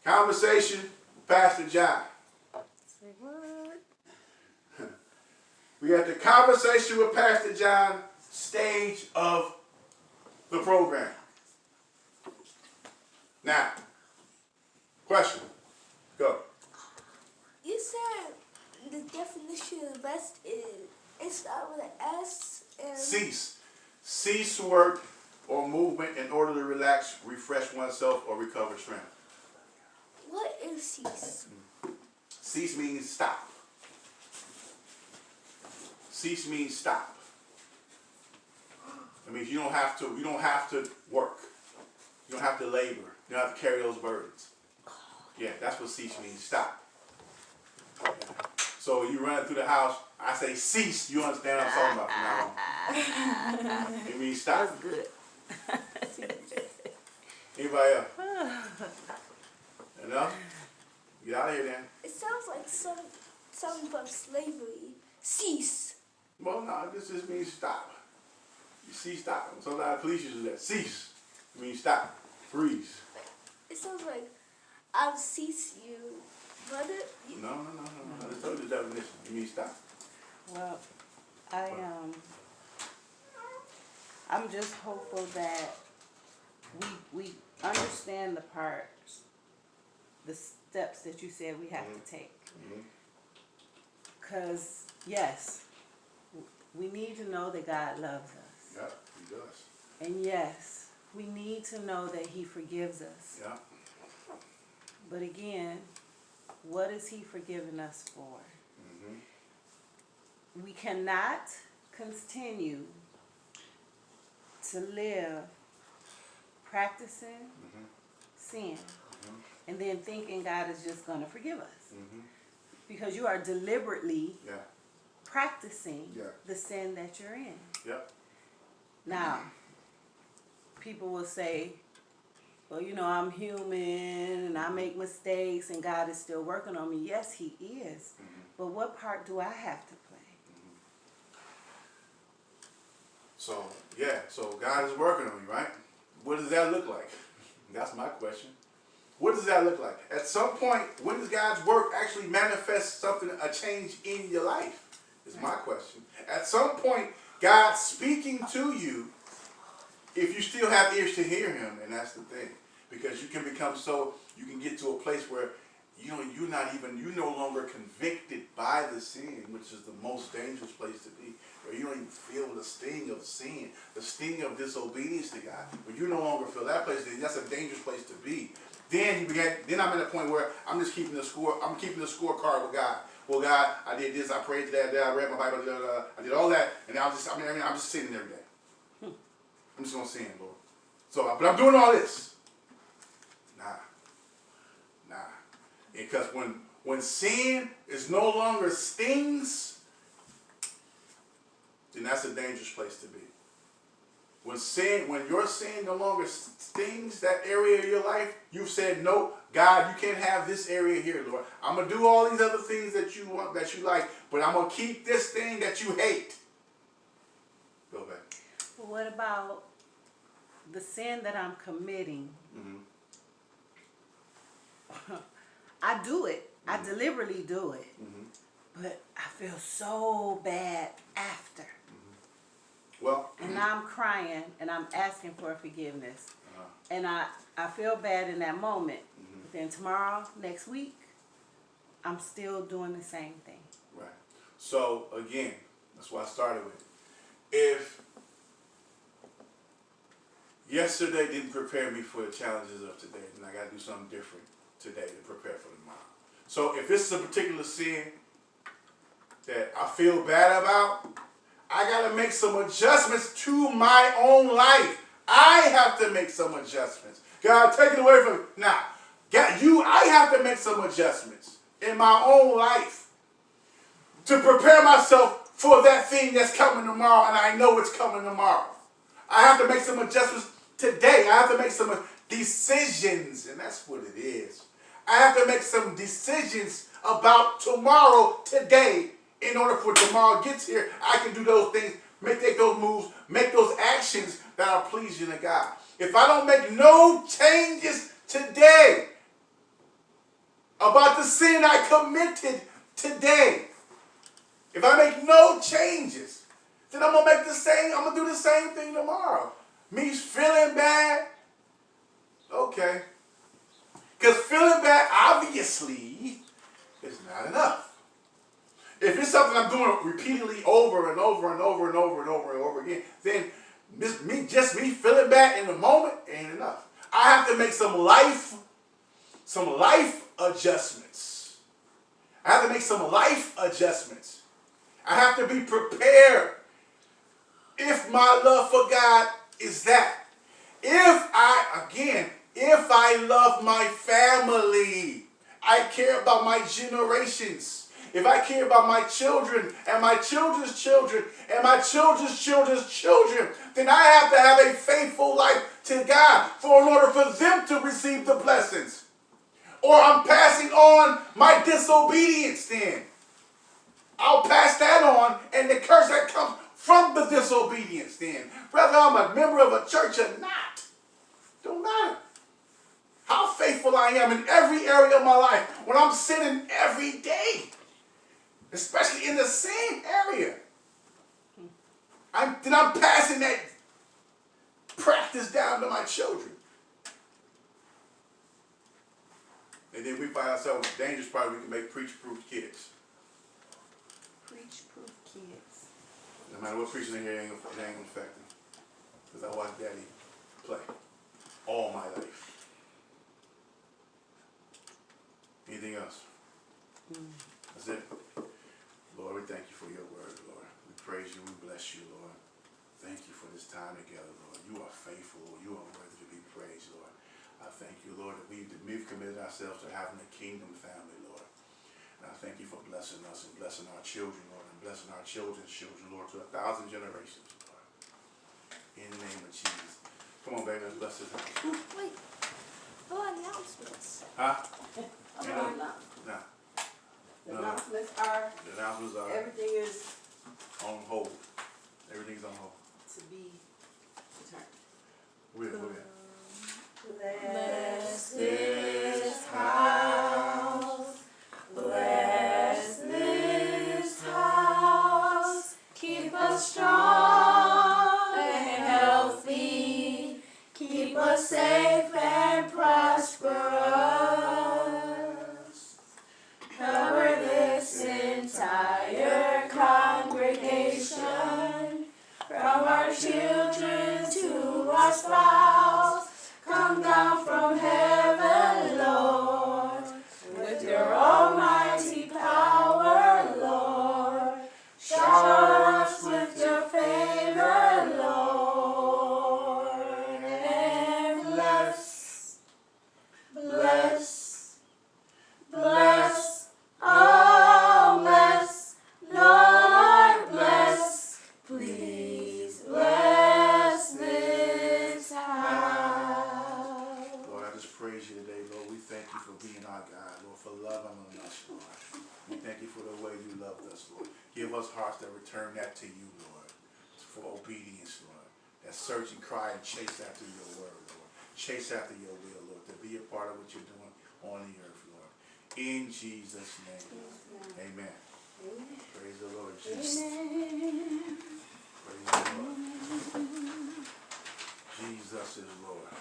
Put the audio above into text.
Conversation with Pastor John. Say what? We got the Conversation with Pastor John stage of the program. Now, question. Go. You said the definition of rest is it starts with an S and Cease. Cease work or movement in order to relax, refresh oneself, or recover strength. what is cease? Cease means stop. Cease means stop. That means you don't have to work. You don't have to labor. You don't have to carry those burdens. Yeah, that's what cease means, stop. Yeah. So you run through the house, I say cease, you understand what I'm talking about from now on. It means stop. That's good. Anybody else? Enough? Get out of here then. It sounds like something from slavery. Cease. Well, no, this just means stop. You see, stop. Sometimes police use that. Cease. It means stop. Freeze. It sounds like I'll cease you. But it, No. I just told you the definition. It means stop. Well, I'm just hopeful that we understand the parts, the steps that you said we have to take. Because, yes, we need to know that God loves us. Yep, he does. And yes, we need to know that he forgives us. Yep. But again, what is he forgiving us for? We cannot continue to live practicing sin and then thinking God is just going to forgive us. Because you are deliberately Yeah. practicing Yeah. the sin that you're in. Yep. Now, people will say, well, you know, I'm human and I make mistakes and God is still working on me. Yes, he is. But what part do I have to play? So, yeah, so God is working on you, right? What does that look like? That's my question. What does that look like? At some point, when does God's work actually manifest something, a change in your life? Is my question. At some point, God's speaking to you if you still have ears to hear him, and that's the thing. Because you can become you can get to a place where you're no longer convicted by the sin, which is the most dangerous place to be, where you don't even feel the sting of sin, the sting of disobedience to God. When you no longer feel that place, then that's a dangerous place to be. Then I'm at a point where I'm just keeping the score. I'm keeping the scorecard with God. Well, God, I did this, I prayed that, I read my Bible, I did all that, and I'm just sinning every day. I'm just gonna sin, Lord. So, but I'm doing all this. Nah. Because when sin is no longer stings, then that's a dangerous place to be. When your sin no longer stings that area of your life, you've said, no, God, you can't have this area here, Lord. I'm gonna do all these other things that you want, that you like, but I'm gonna keep this thing that you hate. Go back. Well, what about the sin that I'm committing? I do it. I deliberately do it. But I feel so bad after. Well, And I'm crying and I'm asking for forgiveness. And I feel bad in that moment. But then tomorrow, next week, I'm still doing the same thing. right. So again, that's why I started with it. If yesterday didn't prepare me for the challenges of today, then I got to do something different today to prepare for tomorrow. So if this is a particular sin that I feel bad about, I got to make some adjustments to my own life. I have to make some adjustments. God, take it away from me. Now, I have to make some adjustments in my own life to prepare myself for that thing that's coming tomorrow, and I know it's coming tomorrow. I have to make some adjustments today. I have to make some decisions, and that's what it is. I have to make some decisions about tomorrow today in order for tomorrow gets here. I can do those things, take those moves, make those actions that are pleasing to God. If I don't make no changes today, about the sin I committed today, if I make no changes, then I'm gonna do the same thing tomorrow. Me feeling bad, okay. Because feeling bad, obviously, is not enough. If it's something I'm doing repeatedly over and over and over and over and over and over again, then me feeling bad in the moment ain't enough. I have to make some life adjustments. I have to make some life adjustments. I have to be prepared. If my love for God is that. If I love my family, I care about my generations. If I care about my children and my children's children and my children's children's children, then I have to have a faithful life to God in order for them to receive the blessings. Or I'm passing on my disobedience then. I'll pass that on, and the curse that comes from the disobedience then. Whether I'm a member of a church or not, don't matter. How faithful I am in every area of my life, when I'm sinning every day, especially in the same area, I'm passing that practice down to my children. And then we find ourselves in a dangerous part. We can make preach-proof kids. Preach-proof kids. No matter what preaching they hear, it ain't gonna affect them. Because I watched Daddy play all my life. Anything else? That's it. Lord, we thank you for your word, Lord. We praise you, we bless you, Lord. Thank you for this time together, Lord. You are faithful, Lord. You are worthy to be praised, Lord. I thank you, Lord, that we've committed ourselves to having a kingdom family, Lord. And I thank you for blessing us and blessing our children, Lord, and blessing our children's children, Lord, to 1,000 generations, Lord. In the name of Jesus. Come on, baby, let's bless this house. Wait. Oh, announcements. Huh? Oh, No. The announcements are, The announcements are everything is on hold. Everything's on hold. to be returned. We're Bless this house. Bless this house. Keep us strong and healthy. Keep us safe and prosperous. Cover this entire congregation, from our children to our spouse. Come down from heaven, Lord, with your almighty power, Lord. Shower us with your favor, Lord, and bless, bless, bless, oh bless, Lord bless, please bless this house. Lord, I just praise you today, Lord. We thank you for being our God, Lord, for loving on us, Lord. We thank you for the way you loved us, Lord. Give us hearts that return that to you, Lord, for obedience, Lord. That search and cry and chase after your word, Lord. Chase after your will, Lord, to be a part of what you're doing on the earth, Lord. In Jesus' name, amen. Praise the Lord Jesus. Praise the Lord. Jesus is Lord.